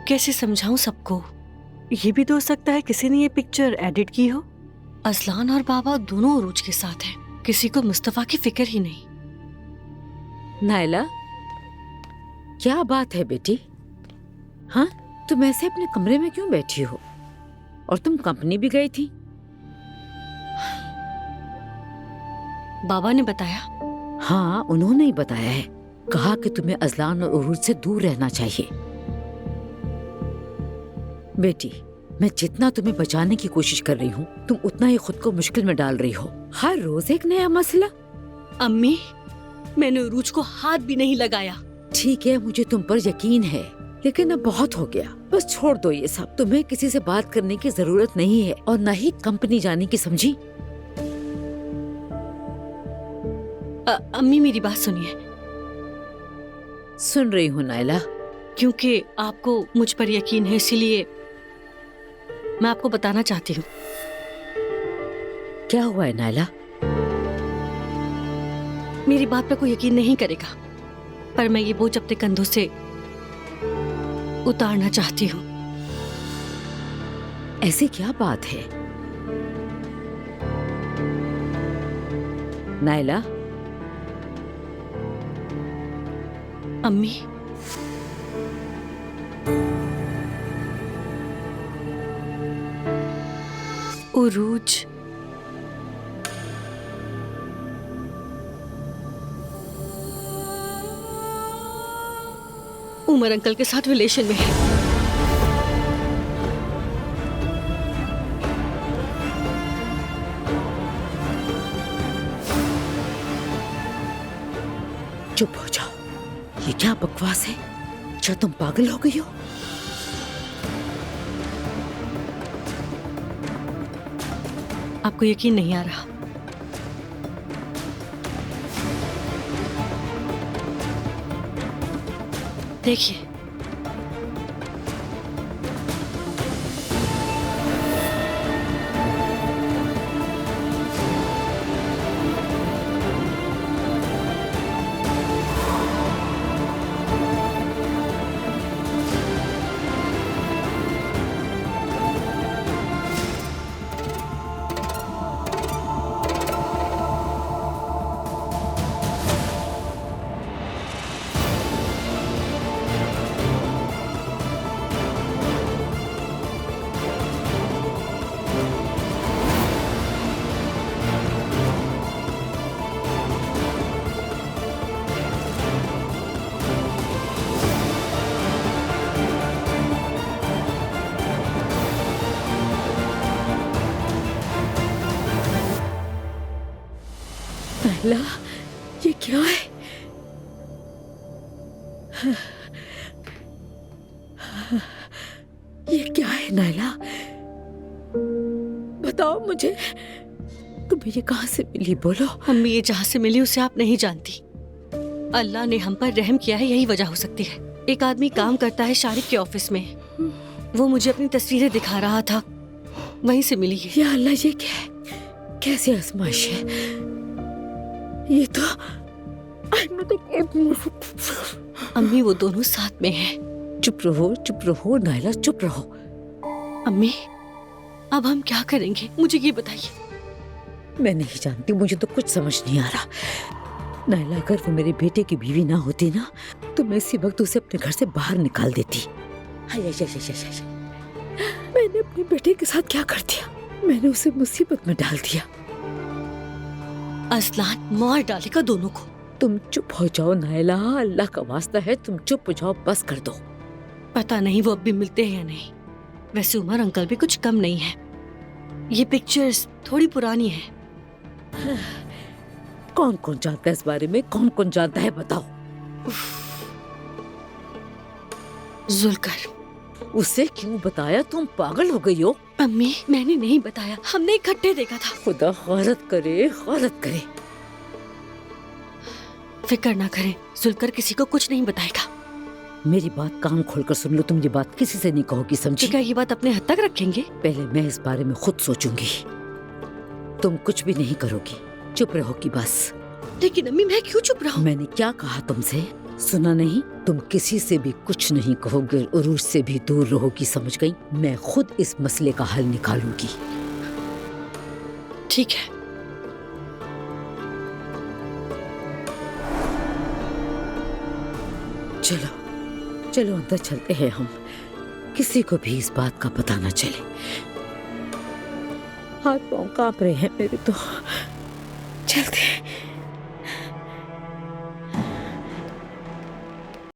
कैसे समझाऊं सबको? ये भी तो हो सकता है किसी ने ये पिक्चर एडिट की हो। असलान और बाबा दोनों अरूज के साथ हैं। किसी को मुस्तफा की फिक्र ही नहीं। नायला, क्या बात है बेटी? हाँ, तुम ऐसे अपने कमरे में क्यों बैठी हो? और तुम कंपनी भी गई थी? बाबा ने बताया। हाँ, उन्होंने ही बताया है। कहा कि तुम्हें अजलान और उरूज से दूर रहना चाहिए। बेटी, मैं जितना तुम्हें बचाने की कोशिश कर रही हूँ, तुम उतना ही खुद को मुश्किल में डाल रही हो। हर रोज एक नया मसला। अम्मी, मैंने उरूज को हाथ भी नहीं लगाया। ठीक है, मुझे तुम पर यकीन है, लेकिन अब बहुत हो गया। बस छोड़ दो ये सब। तुम्हें किसी से बात करने की जरूरत नहीं है और न ही कंपनी जाने की, समझी? अम्मी मेरी बात सुनिए। सुन रही हूँ नायला। क्योंकि आपको मुझ पर यकीन है, इसीलिए मैं आपको बताना चाहती हूँ। क्या हुआ है नायला? मेरी बात पर कोई यकीन नहीं करेगा, पर मैं ये बोझ अपने कंधों से उतारना चाहती हूँ। ऐसी क्या बात है नायला? अम्मी, उरूज उमर अंकल के साथ रिलेशन में है। चुप हो जाओ। ये क्या बकवास है? क्या तुम पागल हो गई हो? आपको यकीन नहीं आ रहा? देखिए, नायला, ये क्या है? ये क्या है नायला? बताओ मुझे, तुम्हें ये कहाँ से मिली? बोलो। अम्मी, ये जहां से मिली उसे आप नहीं जानती। अल्लाह ने हम पर रहम किया है, यही वजह हो सकती है। एक आदमी काम करता है शारिक के ऑफिस में। वो मुझे अपनी तस्वीरें दिखा रहा था, वहीं से मिली है। या अल्लाह, ये क्या है? कैसी आजमाइश है ये तो? अम्मी, वो दोनों साथ में हैं। चुप रहो नायला, चुप रहो। अम्मी, अब हम क्या करेंगे, मुझे ये बताइए। मैं नहीं जानती, मुझे तो कुछ समझ नहीं आ रहा। नायला, अगर वो मेरे बेटे की बीवी ना होती ना, तो मैं इसी वक्त उसे अपने घर से बाहर निकाल देती। हाय, मैंने अपने बेटे के साथ क्या कर दिया? मैंने उसे मुसीबत में डाल दिया। असलान मार डालेगा दोनों को। तुम चुप हो जाओ नायला, अल्लाह का वास्ता है, तुम चुप हो जाओ, बस कर दो। पता नहीं वो अब भी मिलते हैं या नहीं। वैसे उमर अंकल भी कुछ कम नहीं है। ये पिक्चर्स थोड़ी पुरानी है। कौन कौन जानता है इस बारे में? कौन कौन जानता है, बताओ। जुल्कर। उसे क्यों बताया? तुम पागल हो गई हो? अम्मी, मैंने नहीं बताया, हमने इकट्ठे देखा था। खुदा गलत करे। फिक्र ना करें, जुल्कर किसी को कुछ नहीं बताएगा। मेरी बात कान खोलकर सुन लो, तुम ये बात किसी से नहीं कहोगी, समझी? क्या ये बात अपने हद तक रखेंगे? पहले मैं इस बारे में खुद सोचूंगी। तुम कुछ भी नहीं करोगी, चुप रहोगी बस। लेकिन अम्मी, मैं क्यों चुप रहूं? मैंने क्या कहा तुमसे? सुना नहीं, तुम किसी से भी कुछ नहीं कहोगे, उरूज से भी दूर रहोगी, समझ गई? मैं खुद इस मसले का हल निकालूंगी। ठीक है। चलो चलो अंदर चलते हैं हम, किसी को भी इस बात का पता ना चले। हाथ पांव कांप रहे हैं मेरे तो। चलते हैं।